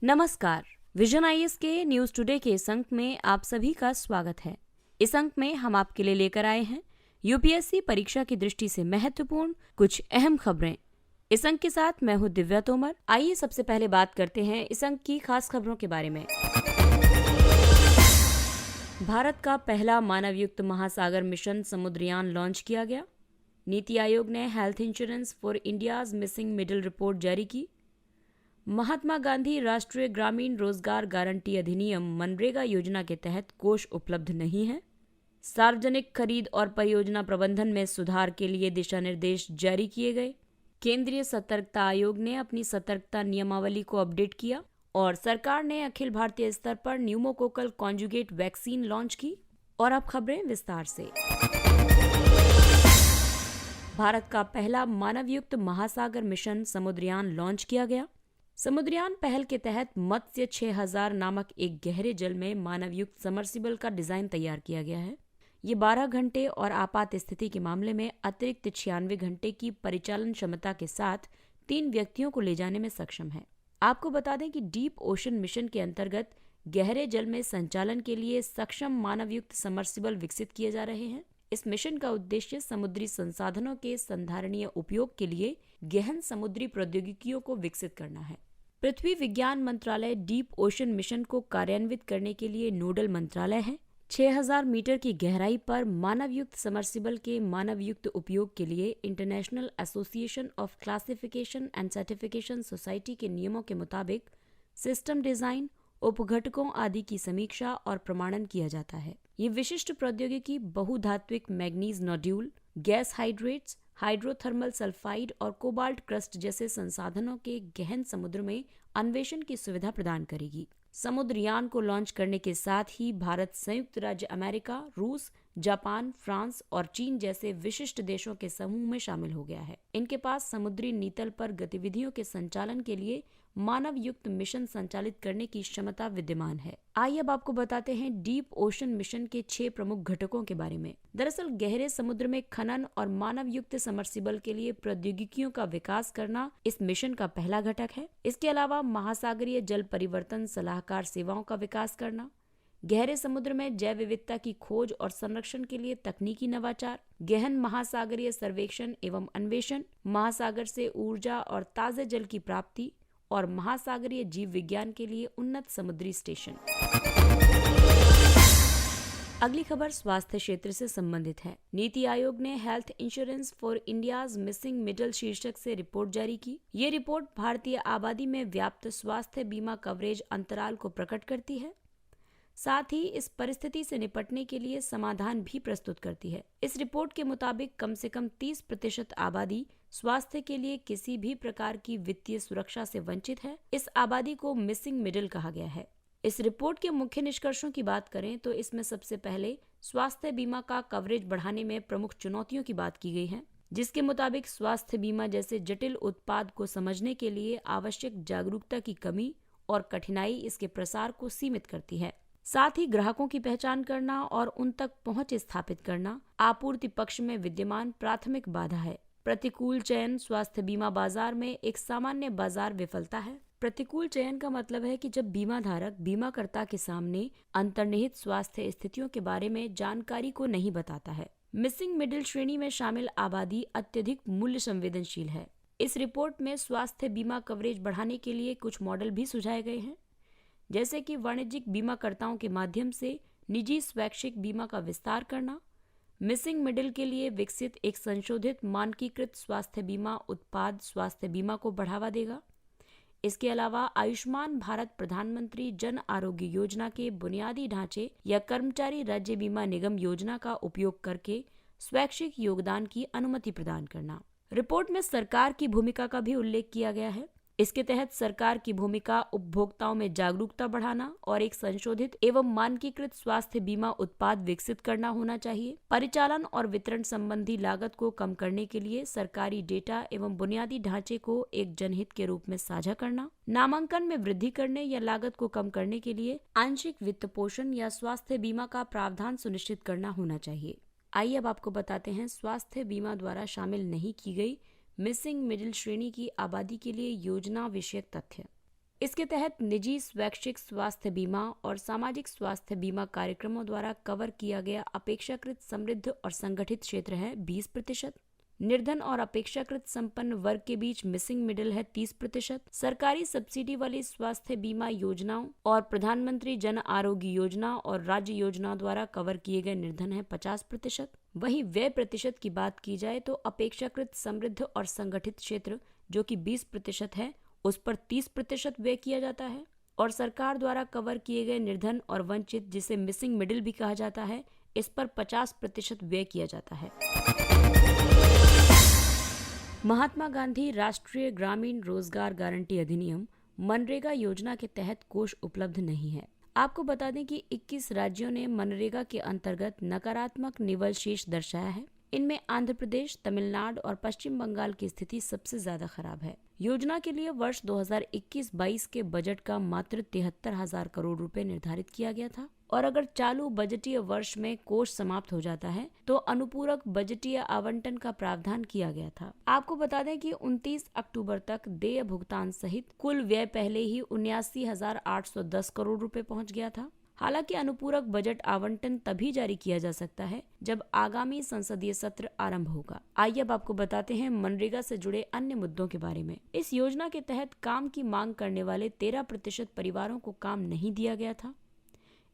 नमस्कार। Vision IAS के news today के इस अंक में आप सभी का स्वागत है। इस अंक में हम आपके लिए लेकर आए हैं यूपीएससी परीक्षा की दृष्टि से महत्वपूर्ण कुछ अहम खबरें। इस अंक के साथ मैं हूं दिव्या तोमर। आइए सबसे पहले बात करते हैं इस अंक की खास खबरों के बारे में। भारत का पहला मानवयुक्त महासागर मिशन समुद्रयान लॉन्च किया गया। नीति आयोग ने health insurance for India's missing middle report जारी की। महात्मा गांधी राष्ट्रीय ग्रामीण रोजगार गारंटी अधिनियम मनरेगा योजना के तहत कोष उपलब्ध नहीं है। सार्वजनिक खरीद और परियोजना प्रबंधन में सुधार के लिए दिशा निर्देश जारी किए गए। केंद्रीय सतर्कता आयोग ने अपनी सतर्कता नियमावली को अपडेट किया और सरकार ने अखिल भारतीय स्तर पर न्यूमोकोकल कॉन्जुगेट वैक्सीन लॉन्च की। और अब खबरें विस्तार से। भारत का पहला मानवयुक्त महासागर मिशन समुद्रयान लॉन्च किया गया। समुद्रयान पहल के तहत मत्स्य 6000 नामक एक गहरे जल में मानवयुक्त समर्सिबल का डिजाइन तैयार किया गया है। ये 12 घंटे और आपात स्थिति के मामले में अतिरिक्त 96 घंटे की परिचालन क्षमता के साथ 3 व्यक्तियों को ले जाने में सक्षम है। आपको बता दें कि डीप ओशन मिशन के अंतर्गत गहरे जल में संचालन के लिए सक्षम मानवयुक्त समर्सिबल विकसित किए जा रहे हैं। इस मिशन का उद्देश्य समुद्री संसाधनों के संधारणीय उपयोग के लिए गहन समुद्री प्रौद्योगिकियों को विकसित करना है। पृथ्वी विज्ञान मंत्रालय डीप ओशन मिशन को कार्यान्वित करने के लिए नोडल मंत्रालय है। 6000 मीटर की गहराई पर मानवयुक्त समर्सिबल के मानवयुक्त उपयोग के लिए international association of classification and certification society के नियमों के मुताबिक सिस्टम डिजाइन, उपघटकों आदि की समीक्षा और प्रमाणन किया जाता है। ये विशिष्ट प्रौद्योगिकी बहुधात्विक manganese nodule, gas hydrates, hydrothermal sulphide और कोबाल्ट क्रस्ट जैसे संसाधनों के गहन समुद्र में अन्वेषण की सुविधा प्रदान करेगी। समुद्रयान को लॉन्च करने के साथ ही भारत संयुक्त राज्य अमेरिका, रूस, जापान, फ्रांस और चीन जैसे विशिष्ट देशों के समूह में शामिल हो गया है। इनके पास समुद्री नीतल पर गतिविधियों के संचालन के लिए मानव युक्त मिशन संचालित करने की क्षमता विद्यमान है। आइए अब आपको बताते हैं डीप ओशन मिशन के 6 प्रमुख घटकों के बारे में। दरअसल गहरे समुद्र में खनन और मानव युक्त समर्सिबल के लिए प्रौद्योगिकियों का विकास करना इस मिशन का पहला घटक है। इसके अलावा महासागरीय जल परिवर्तन सलाहकार सेवाओं का विकास करना, गहरे समुद्र में जैव विविधता की खोज और संरक्षण के लिए तकनीकी नवाचार, गहन महासागरीय सर्वेक्षण एवं अन्वेषण, महासागर से ऊर्जा और ताजे जल की प्राप्ति और महासागरीय जीव विज्ञान के लिए उन्नत समुद्री स्टेशन। अगली खबर स्वास्थ्य क्षेत्र से संबंधित है। नीति आयोग ने health insurance for India's missing middle शीर्षक से रिपोर्ट जारी की। ये रिपोर्ट भारतीय आबादी में व्याप्त स्वास्थ्य बीमा कवरेज अंतराल को प्रकट करती है, साथ ही इस परिस्थिति से निपटने के लिए समाधान भी प्रस्तुत करती है। इस रिपोर्ट के मुताबिक कम से कम 30% आबादी स्वास्थ्य के लिए किसी भी प्रकार की वित्तीय सुरक्षा से वंचित है। इस आबादी को मिसिंग मिडिल कहा गया है। इस रिपोर्ट के मुख्य निष्कर्षों की बात करें तो इसमें सबसे पहले स्वास्थ्य बीमा का कवरेज बढ़ाने में प्रमुख चुनौतियों की बात की गई है, जिसके मुताबिक स्वास्थ्य बीमा जैसे जटिल उत्पाद को समझने के लिए आवश्यक जागरूकता की कमी और कठिनाई इसके प्रसार को सीमित करती है। साथ ही ग्राहकों की पहचान करना और उन तक पहुंच स्थापित करना आपूर्ति पक्ष में विद्यमान प्राथमिक बाधा है। प्रतिकूल चयन स्वास्थ्य बीमा बाजार में एक सामान्य बाजार विफलता है। प्रतिकूल चयन का मतलब है कि जब बीमा धारक बीमाकर्ता के सामने अंतर्निहित स्वास्थ्य स्थितियों के बारे में जानकारी को नहीं बताता है। मिसिंग मिडिल श्रेणी में शामिल आबादी अत्यधिक मूल्य संवेदनशील है। इस रिपोर्ट में स्वास्थ्य बीमा कवरेज बढ़ाने के लिए कुछ मॉडल भी सुझाए गए हैं, जैसे कि वाणिज्यिक बीमाकर्ताओं के माध्यम से निजी स्वैच्छिक बीमा का विस्तार करना, मिसिंग मिडिल के लिए विकसित एक संशोधित मानकीकृत स्वास्थ्य बीमा उत्पाद स्वास्थ्य बीमा को बढ़ावा देगा। इसके अलावा आयुष्मान भारत प्रधानमंत्री जन आरोग्य योजना के बुनियादी ढांचे या कर्मचारी राज्य बीमा निगम योजना का उपयोग करके स्वैच्छिक योगदान की अनुमति प्रदान करना। रिपोर्ट में सरकार की भूमिका का भी उल्लेख किया गया है। इसके तहत सरकार की भूमिका उपभोक्ताओं में जागरूकता बढ़ाना और एक संशोधित एवं मानकीकृत स्वास्थ्य बीमा उत्पाद विकसित करना होना चाहिए। परिचालन और वितरण संबंधी लागत को कम करने के लिए सरकारी डेटा एवं बुनियादी ढांचे को एक जनहित के रूप में साझा करना, नामांकन में वृद्धि करने या लागत को कम करने के लिए आंशिक वित्त पोषण या स्वास्थ्य बीमा का प्रावधान सुनिश्चित करना होना चाहिए। आइए अब आपको बताते हैं स्वास्थ्य बीमा द्वारा शामिल नहीं की गई मिसिंग मिडिल श्रेणी की आबादी के लिए योजना विषयक तथ्य। इसके तहत निजी स्वैच्छिक स्वास्थ्य बीमा और सामाजिक स्वास्थ्य बीमा कार्यक्रमों द्वारा कवर किया गया अपेक्षाकृत समृद्ध और संगठित क्षेत्र है 20%। निर्धन और अपेक्षाकृत संपन्न वर्ग के बीच मिसिंग मिडिल है 30%। सरकारी सब्सिडी वाली स्वास्थ्य बीमा योजनाओं और प्रधानमंत्री जन आरोग्य योजना और राज्य योजनाओं द्वारा कवर किए गए निर्धन है 50%। वहीं व्यय प्रतिशत की बात की जाए तो अपेक्षाकृत समृद्ध और संगठित क्षेत्र जो कि 20% है, उस पर 30% व्यय किया जाता है और सरकार द्वारा कवर किए गए निर्धन और वंचित, जिसे मिसिंग मिडिल भी कहा जाता है, इस पर 50% व्यय किया जाता है। महात्मा गांधी राष्ट्रीय ग्रामीण रोजगार गारंटी अधिनियम मनरेगा योजना के तहत कोष उपलब्ध नहीं है। आपको बता दें कि 21 राज्यों ने मनरेगा के अंतर्गत नकारात्मक निवल शेष दर्शाया है। इनमें आंध्र प्रदेश, तमिलनाडु और पश्चिम बंगाल की स्थिति सबसे ज्यादा खराब है। योजना के लिए वर्ष 2021-22 के बजट का मात्र 73,000 करोड़ रुपए निर्धारित किया गया था और अगर चालू बजटीय वर्ष में कोष समाप्त हो जाता है तो अनुपूरक बजटीय आवंटन का प्रावधान किया गया था। आपको बता दें कि 29 अक्टूबर तक देय भुगतान सहित कुल व्यय पहले ही 79,810 करोड़ रुपए पहुंच गया था। हालांकि अनुपूरक बजट आवंटन तभी जारी किया जा सकता है जब आगामी संसदीय सत्र आरंभ होगा। आइए अब आपको बताते हैं मनरेगा से जुड़े अन्य मुद्दों के बारे में। इस योजना के तहत काम की मांग करने वाले 13% परिवारों को काम नहीं दिया गया था।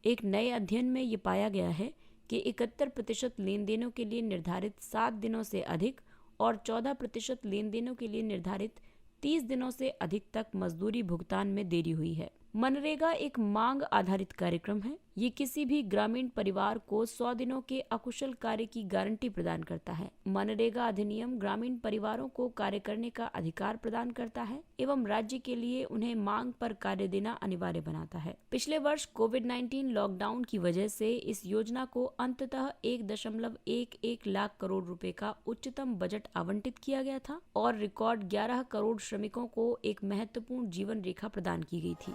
एक नए अध्ययन में ये पाया गया है कि 71% लेन देनों के लिए निर्धारित 7 दिनों से अधिक और 14% लेन देनों के लिए निर्धारित 30 दिनों से अधिक तक मजदूरी भुगतान में देरी हुई है। मनरेगा एक मांग आधारित कार्यक्रम है। ये किसी भी ग्रामीण परिवार को 100 दिनों के अकुशल कार्य की गारंटी प्रदान करता है। मनरेगा अधिनियम ग्रामीण परिवारों को कार्य करने का अधिकार प्रदान करता है एवं राज्य के लिए उन्हें मांग पर कार्य देना अनिवार्य बनाता है। पिछले वर्ष कोविड-19 लॉकडाउन की वजह से इस योजना को अंततः 1.11 लाख करोड़ रुपए का उच्चतम बजट आवंटित किया गया था और रिकॉर्ड 11 करोड़ श्रमिकों को एक महत्वपूर्ण जीवन रेखा प्रदान की गई थी।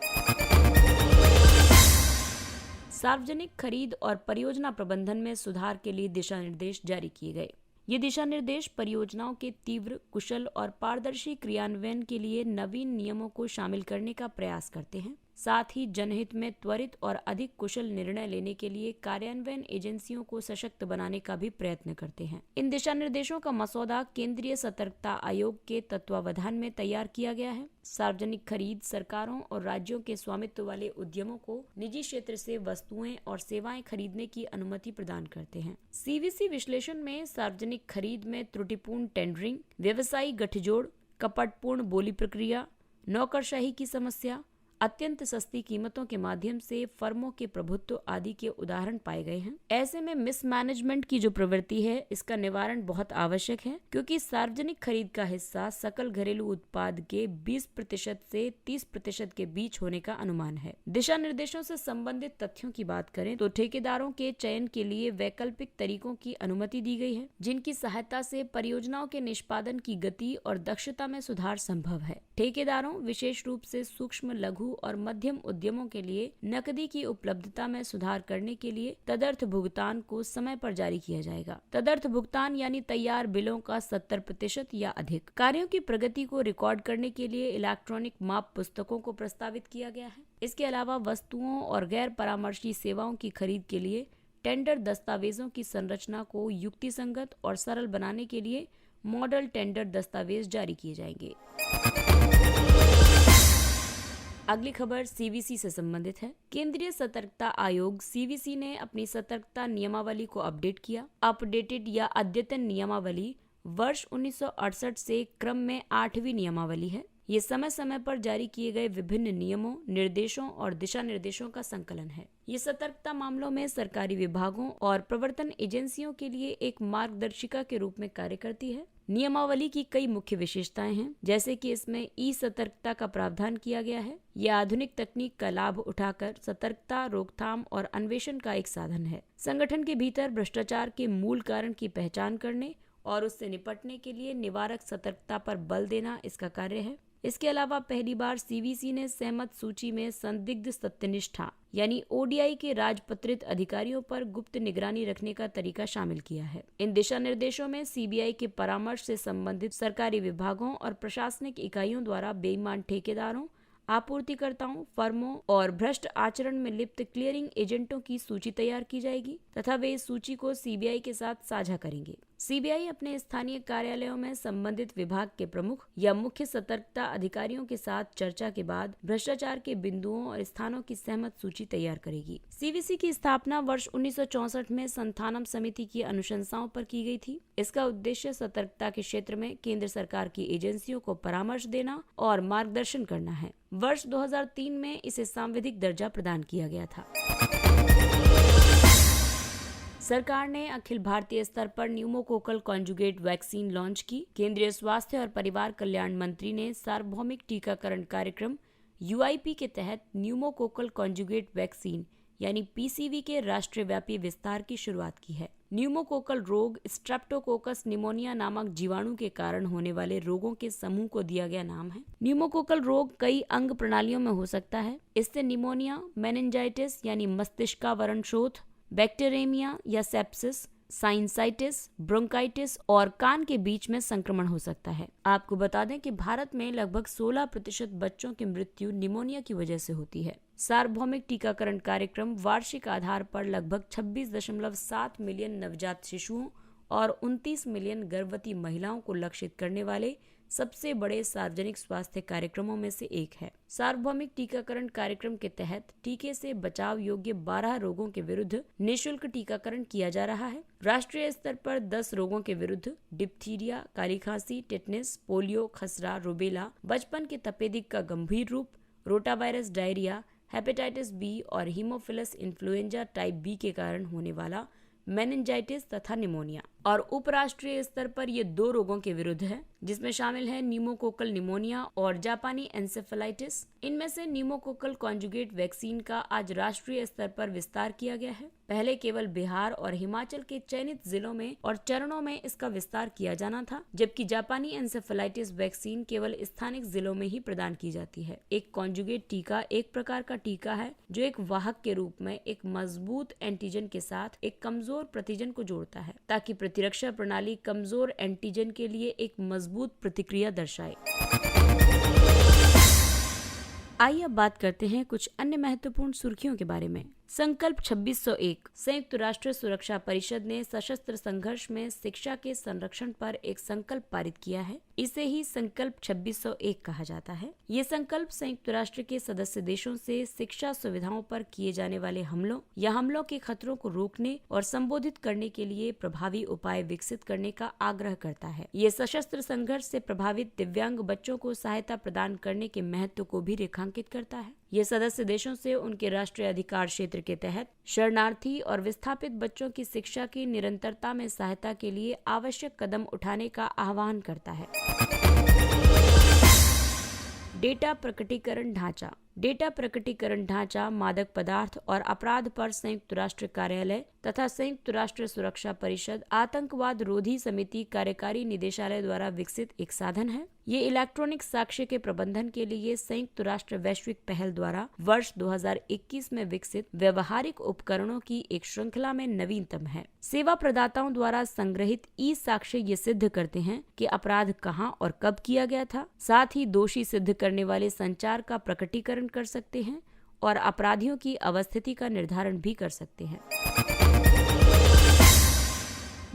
सार्वजनिक खरीद और परियोजना प्रबंधन में सुधार के लिए दिशा निर्देश जारी किए गए। ये दिशा निर्देश परियोजनाओं के तीव्र, कुशल और पारदर्शी क्रियान्वयन के लिए नवीन नियमों को शामिल करने का प्रयास करते हैं। साथ ही जनहित में त्वरित और अधिक कुशल निर्णय लेने के लिए कार्यान्वयन एजेंसियों को सशक्त बनाने का भी प्रयत्न करते हैं। इन दिशा निर्देशों का मसौदा केंद्रीय सतर्कता आयोग के तत्वावधान में तैयार किया गया है। सार्वजनिक खरीद सरकारों और राज्यों के स्वामित्व वाले उद्यमों को निजी क्षेत्र से वस्तुएं और सेवाएं खरीदने की अनुमति प्रदान करते हैं। सीवीसी विश्लेषण में सार्वजनिक खरीद में त्रुटिपूर्ण टेंडरिंग, व्यवसायी गठजोड़, कपटपूर्ण बोली प्रक्रिया, नौकरशाही की समस्या, अत्यंत सस्ती कीमतों के माध्यम से फर्मों के प्रभुत्व आदि के उदाहरण पाए गए हैं। ऐसे में मिसमैनेजमेंट की जो प्रवृत्ति है, इसका निवारण बहुत आवश्यक है, क्योंकि सार्वजनिक खरीद का हिस्सा सकल घरेलू उत्पाद के 20% से 30% के बीच होने का अनुमान है। दिशा निर्देशों से संबंधित तथ्यों की बात करें तो ठेकेदारों के चयन के लिए वैकल्पिक तरीकों की अनुमति दी गई है, जिनकी सहायता से परियोजनाओं के निष्पादन की गति और दक्षता में सुधार संभव है। ठेकेदारों, विशेष रूप से सूक्ष्म, लघु और मध्यम उद्यमों के लिए नकदी की उपलब्धता में सुधार करने के लिए तदर्थ भुगतान को समय पर जारी किया जाएगा। तदर्थ भुगतान यानी तैयार बिलों का 70% या अधिक। कार्यों की प्रगति को रिकॉर्ड करने के लिए इलेक्ट्रॉनिक माप पुस्तकों को प्रस्तावित किया गया है। इसके अलावा वस्तुओं और गैर परामर्शी सेवाओं की खरीद के लिए टेंडर दस्तावेजों की संरचना को युक्तिसंगत और सरल बनाने के लिए मॉडल टेंडर दस्तावेज जारी किए जाएंगे। अगली खबर सीवीसी से संबंधित है। केंद्रीय सतर्कता आयोग सीवीसी ने अपनी सतर्कता नियमावली को अपडेट किया। अपडेटेड या अद्यतन नियमावली वर्ष 1968 से क्रम में 8वीं नियमावली है। ये समय समय पर जारी किए गए विभिन्न नियमों, निर्देशों और दिशा निर्देशों का संकलन है। ये सतर्कता मामलों में सरकारी विभागों और प्रवर्तन एजेंसियों के लिए एक मार्गदर्शिका के रूप में कार्य करती है। नियमावली की कई मुख्य विशेषताएं हैं, जैसे कि इसमें ई सतर्कता का प्रावधान किया गया है। यह आधुनिक तकनीक का लाभ उठाकर सतर्कता, रोकथाम और अन्वेषण का एक साधन है। संगठन के भीतर भ्रष्टाचार के मूल कारण की पहचान करने और उससे निपटने के लिए निवारक सतर्कता पर बल देना इसका कार्य है। इसके अलावा पहली बार सीवीसी ने सहमत सूची में संदिग्ध सत्यनिष्ठा यानी ओडीआई के राजपत्रित अधिकारियों पर गुप्त निगरानी रखने का तरीका शामिल किया है। इन दिशा निर्देशों में सीबीआई के परामर्श से संबंधित सरकारी विभागों और प्रशासनिक इकाइयों द्वारा बेईमान ठेकेदारों, आपूर्तिकर्ताओं, फर्मों और भ्रष्ट आचरण में लिप्त क्लियरिंग एजेंटों की सूची तैयार की जाएगी तथा वे इस सूची को सीबीआई के साथ साझा करेंगे। सीबीआई अपने स्थानीय कार्यालयों में संबंधित विभाग के प्रमुख या मुख्य सतर्कता अधिकारियों के साथ चर्चा के बाद भ्रष्टाचार के बिंदुओं और स्थानों की सहमत सूची तैयार करेगी। सीवीसी की स्थापना वर्ष 1964 में संथानम समिति की अनुशंसाओं पर की गई थी। इसका उद्देश्य सतर्कता के क्षेत्र में केंद्र सरकार की एजेंसियों को परामर्श देना और मार्गदर्शन करना है। वर्ष 2003 में इसे सांविधिक दर्जा प्रदान किया गया था। सरकार ने अखिल भारतीय स्तर पर न्यूमोकोकल कॉन्जुगेट वैक्सीन लॉन्च की। केंद्रीय स्वास्थ्य और परिवार कल्याण मंत्री ने सार्वभौमिक टीकाकरण कार्यक्रम यूआईपी के तहत न्यूमोकोकल कॉन्जुगेट वैक्सीन यानी पीसीवी के राष्ट्रव्यापी विस्तार की शुरुआत की है। न्यूमोकोकल रोग स्ट्रेप्टोकोकस निमोनिया नामक जीवाणु के कारण होने वाले रोगों के समूह को दिया गया नाम है। न्यूमोकोकल रोग कई अंग प्रणालियों में हो सकता है। इससे निमोनिया, मेनिंजाइटिस यानी मस्तिष्कावरण शोथ, बैक्टीरियमिया या सेप्सिस, साइनसाइटिस, ब्रोंकाइटिस और कान के बीच में संक्रमण हो सकता है। आपको बता दें कि भारत में लगभग 16% बच्चों की मृत्यु निमोनिया की वजह से होती है। सार्वभौमिक टीकाकरण कार्यक्रम वार्षिक आधार पर लगभग 26.7 मिलियन नवजात शिशुओं और 29 मिलियन गर्भवती महिलाओं को लक्षित करने वाले सबसे बड़े सार्वजनिक स्वास्थ्य कार्यक्रमों में से एक है। सार्वभौमिक टीकाकरण कार्यक्रम के तहत टीके से बचाव योग्य 12 रोगों के विरुद्ध निःशुल्क टीकाकरण किया जा रहा है। राष्ट्रीय स्तर पर 10 रोगों के विरुद्ध डिप्थीरिया, काली खांसी, टिटनेस, पोलियो, खसरा, रुबेला, बचपन के तपेदिक का गंभीर रूप, रोटावायरस, डायरिया, हेपेटाइटिस बी और हीमोफिलस इन्फ्लुएंजा टाइप बी के कारण होने वाला मेनिंजाइटिस तथा निमोनिया। और उपराष्ट्रीय स्तर पर ये 2 रोगों के विरुद्ध है, जिसमें शामिल है न्यूमोकोकल निमोनिया और जापानी एन्सेफेलाइटिस। इनमें से न्यूमोकोकल कॉन्जुगेट वैक्सीन का आज राष्ट्रीय स्तर पर विस्तार किया गया है। पहले केवल बिहार और हिमाचल के चयनित जिलों में और चरणों में इसका विस्तार किया जाना था, जबकि जापानी एन्सेफेलाइटिस वैक्सीन केवल स्थानिक जिलों में ही प्रदान की जाती है। एक कॉन्जुगेट टीका एक प्रकार का टीका है जो एक वाहक के रूप में एक मजबूत एंटीजन के साथ एक कमजोर प्रतिजन को जोड़ता है, ताकि प्रतिरक्षा प्रणाली कमजोर एंटीजन के लिए एक मजबूत प्रतिक्रिया दर्शाए। आइए अब बात करते हैं कुछ अन्य महत्वपूर्ण सुर्खियों के बारे में। संकल्प 2601। संयुक्त राष्ट्र सुरक्षा परिषद ने सशस्त्र संघर्ष में शिक्षा के संरक्षण पर एक संकल्प पारित किया है। इसे ही संकल्प 2601 कहा जाता है। ये संकल्प संयुक्त राष्ट्र के सदस्य देशों से शिक्षा सुविधाओं पर किए जाने वाले हमलों या हमलों के खतरों को रोकने और संबोधित करने के लिए प्रभावी उपाय विकसित करने का आग्रह करता है। ये सशस्त्र संघर्ष से प्रभावित दिव्यांग बच्चों को सहायता प्रदान करने के महत्व को भी रेखांकित करता है। ये सदस्य देशों से उनके राष्ट्रीय अधिकार क्षेत्र के तहत शरणार्थी और विस्थापित बच्चों की शिक्षा की निरंतरता में सहायता के लिए आवश्यक कदम उठाने का आह्वान करता है। डेटा प्रकटीकरण ढांचा। डेटा प्रकटीकरण ढांचा मादक पदार्थ और अपराध पर संयुक्त राष्ट्र कार्यालय तथा संयुक्त राष्ट्र सुरक्षा परिषद आतंकवाद रोधी समिति कार्यकारी निदेशालय द्वारा विकसित एक साधन है। ये इलेक्ट्रॉनिक साक्ष्य के प्रबंधन के लिए संयुक्त राष्ट्र वैश्विक पहल द्वारा वर्ष 2021 में विकसित व्यवहारिक उपकरणों की एक श्रृंखला में नवीनतम है। सेवा प्रदाताओं द्वारा संग्रहित ई साक्ष्य ये सिद्ध करते हैं कि अपराध कहां और कब किया गया था। साथ ही दोषी सिद्ध करने वाले संचार का प्रकटीकरण कर सकते हैं और अपराधियों की अवस्थिति का निर्धारण भी कर सकते हैं।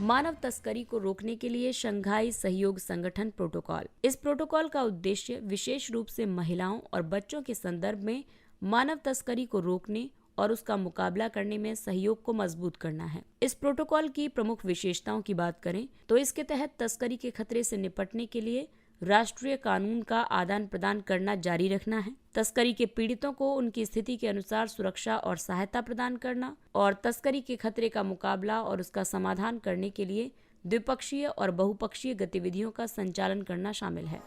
मानव तस्करी को रोकने के लिए शंघाई सहयोग संगठन प्रोटोकॉल। इस प्रोटोकॉल का उद्देश्य विशेष रूप से महिलाओं और बच्चों के संदर्भ में मानव तस्करी को रोकने और उसका मुकाबला करने में सहयोग को मजबूत करना है। इस प्रोटोकॉल की प्रमुख विशेषताओं की बात करें तो इसके तहत तस्करी के खतरे से निपटने के लिए राष्ट्रीय कानून का आदान प्रदान करना जारी रखना है, तस्करी के पीड़ितों को उनकी स्थिति के अनुसार सुरक्षा और सहायता प्रदान करना और तस्करी के खतरे का मुकाबला और उसका समाधान करने के लिए द्विपक्षीय और बहुपक्षीय गतिविधियों का संचालन करना शामिल है।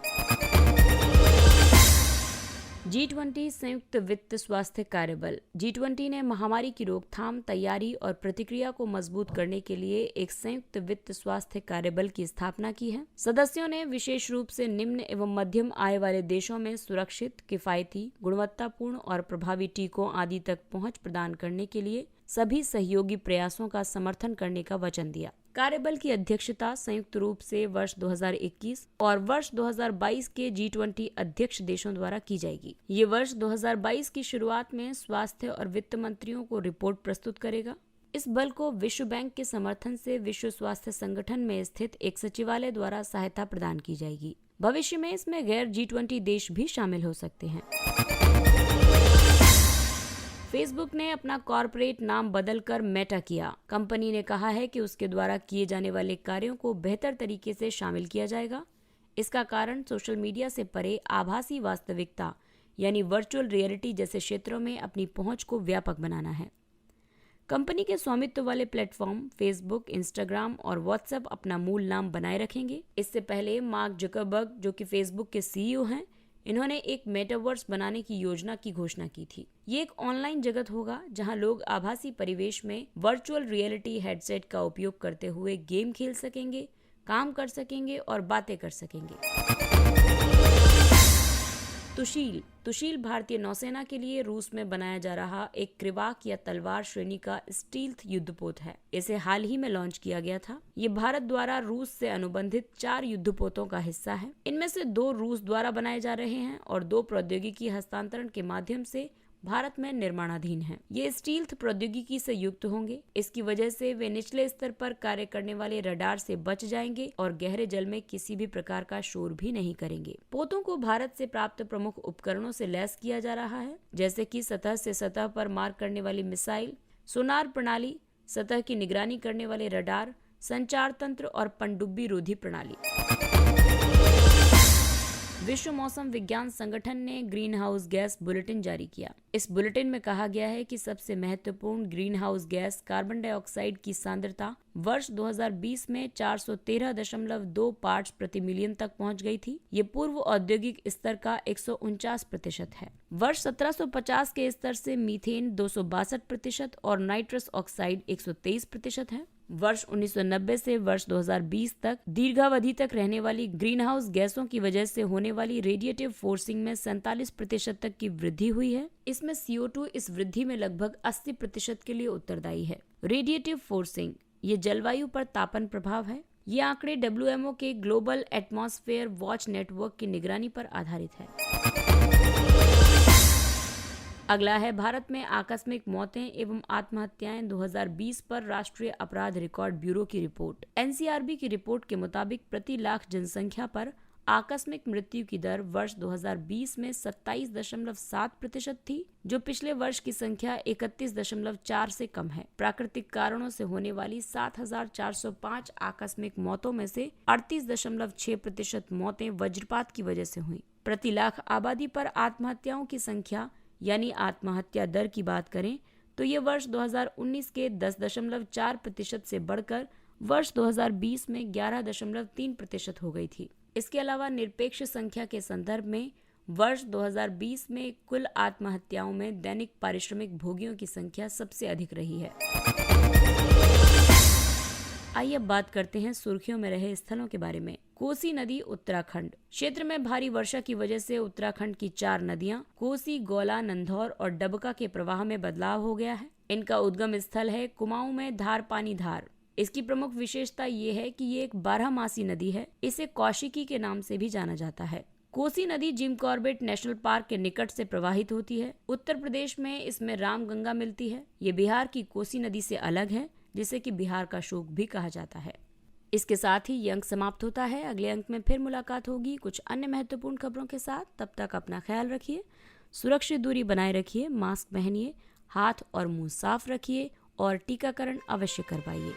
G20 संयुक्त वित्त स्वास्थ्य कार्यबल। G20 ने महामारी की रोकथाम, तैयारी और प्रतिक्रिया को मजबूत करने के लिए एक संयुक्त वित्त स्वास्थ्य कार्यबल की स्थापना की है। सदस्यों ने विशेष रूप से निम्न एवं मध्यम आय वाले देशों में सुरक्षित, किफायती, गुणवत्तापूर्ण और प्रभावी टीकों आदि तक पहुंच प्रदान करने के लिए सभी सहयोगी प्रयासों का समर्थन करने का वचन दिया। कार्यबल की अध्यक्षता संयुक्त रूप से वर्ष 2021 और वर्ष 2022 के G20 अध्यक्ष देशों द्वारा की जाएगी। ये वर्ष 2022 की शुरुआत में स्वास्थ्य और वित्त मंत्रियों को रिपोर्ट प्रस्तुत करेगा। इस बल को विश्व बैंक के समर्थन से विश्व स्वास्थ्य संगठन में स्थित एक सचिवालय द्वारा सहायता प्रदान की जाएगी। भविष्य में इसमें गैर G20 देश भी शामिल हो सकते हैं। फेसबुक ने अपना कॉर्पोरेट नाम बदलकर मेटा किया। कंपनी ने कहा है कि उसके द्वारा किए जाने वाले कार्यों को बेहतर तरीके से शामिल किया जाएगा। इसका कारण सोशल मीडिया से परे आभासी वास्तविकता यानी वर्चुअल रियलिटी जैसे क्षेत्रों में अपनी पहुंच को व्यापक बनाना है। कंपनी के स्वामित्व वाले प्लेटफॉर्म फेसबुक, इंस्टाग्राम और व्हाट्सएप अपना मूल नाम बनाए रखेंगे। इससे पहले मार्क जुकरबर्ग, जो कि फेसबुक के CEO हैं, इन्होंने एक मेटावर्स बनाने की योजना की घोषणा की थी। ये एक ऑनलाइन जगत होगा जहां लोग आभासी परिवेश में वर्चुअल रियलिटी हेडसेट का उपयोग करते हुए गेम खेल सकेंगे, काम कर सकेंगे और बातें कर सकेंगे। तुशील भारतीय नौसेना के लिए रूस में बनाया जा रहा एक क्रिवाक या तलवार श्रेणी का स्टील्थ युद्धपोत है। इसे हाल ही में लॉन्च किया गया था। ये भारत द्वारा रूस से अनुबंधित 4 युद्धपोतों का हिस्सा है। इनमें से 2 रूस द्वारा बनाए जा रहे हैं और 2 प्रौद्योगिकी हस्तांतरण के माध्यम से भारत में निर्माणाधीन है। ये स्टील्थ प्रौद्योगिकी से युक्त होंगे। इसकी वजह से वे निचले स्तर पर कार्य करने वाले रडार से बच जाएंगे और गहरे जल में किसी भी प्रकार का शोर भी नहीं करेंगे। पोतों को भारत से प्राप्त प्रमुख उपकरणों से लैस किया जा रहा है, जैसे कि सतह से सतह पर मार करने वाली मिसाइल, सोनार प्रणाली, सतह की निगरानी करने वाले रडार, संचार तंत्र और पनडुब्बी रोधी प्रणाली। विश्व मौसम विज्ञान संगठन ने ग्रीन हाउस गैस बुलेटिन जारी किया। इस बुलेटिन में कहा गया है कि सबसे महत्वपूर्ण green house gas carbon dioxide की सांद्रता वर्ष 2020 में 413.2 पार्ट्स प्रति मिलियन तक पहुंच गई थी। ये पूर्व औद्योगिक स्तर का 149% है। वर्ष 1750 के स्तर से मीथेन 262% और नाइट्रस ऑक्साइड 123% है। वर्ष 1990 से वर्ष 2020 तक दीर्घावधि तक रहने वाली ग्रीन हाउस गैसों की वजह से होने वाली रेडिएटिव फोर्सिंग में 47% तक की वृद्धि हुई है। इसमें CO2 इस वृद्धि में लगभग 80% के लिए उत्तरदायी है। रेडिएटिव फोर्सिंग ये जलवायु पर तापन प्रभाव है। ये आंकड़े WMO के ग्लोबल एटमॉस्फेयर वॉच नेटवर्क की निगरानी पर आधारित है। अगला है भारत में आकस्मिक मौतें एवं आत्महत्याएं 2020 पर राष्ट्रीय अपराध रिकॉर्ड ब्यूरो की रिपोर्ट। NCRB की रिपोर्ट के मुताबिक प्रति लाख जनसंख्या पर आकस्मिक मृत्यु की दर वर्ष 2020 में 27.7% थी, जो पिछले वर्ष की संख्या 31.4 से कम है। प्राकृतिक कारणों से होने वाली 7,405 आकस्मिक मौतों में से 38.6% मौतें वज्रपात की वजह से हुई। प्रति लाख आबादी पर आत्महत्याओं की संख्या यानी आत्महत्या दर की बात करें तो ये वर्ष 2019 के 10.4% से बढ़कर वर्ष 2020 में 11.3% हो गई थी। इसके अलावा निरपेक्ष संख्या के संदर्भ में वर्ष 2020 में कुल आत्महत्याओं में दैनिक पारिश्रमिक भोगियों की संख्या सबसे अधिक रही है। आइए अब बात करते हैं सुर्खियों में रहे स्थलों के बारे में। कोसी नदी उत्तराखंड क्षेत्र में भारी वर्षा की वजह से उत्तराखंड की 4 नदियां कोसी, गौला, नंधौर और डबका के प्रवाह में बदलाव हो गया है। इनका उद्गम स्थल है कुमाऊं में धार पानी धार। इसकी प्रमुख विशेषता ये है कि ये एक 12मासी नदी है। इसे कौशिकी के नाम से भी जाना जाता है। कोसी नदी जिम कॉर्बेट नेशनल पार्क के निकट से प्रवाहित होती है। उत्तर प्रदेश में इसमें रामगंगा मिलती है। ये बिहार की कोसी नदी से अलग है, जिसे कि बिहार का शोक भी कहा जाता है। इसके साथ ही ये अंक समाप्त होता है। अगले अंक में फिर मुलाकात होगी कुछ अन्य महत्वपूर्ण खबरों के साथ। तब तक अपना ख्याल रखिए, सुरक्षित दूरी बनाए रखिए, मास्क पहनिए, हाथ और मुंह साफ रखिए और टीकाकरण अवश्य करवाइए।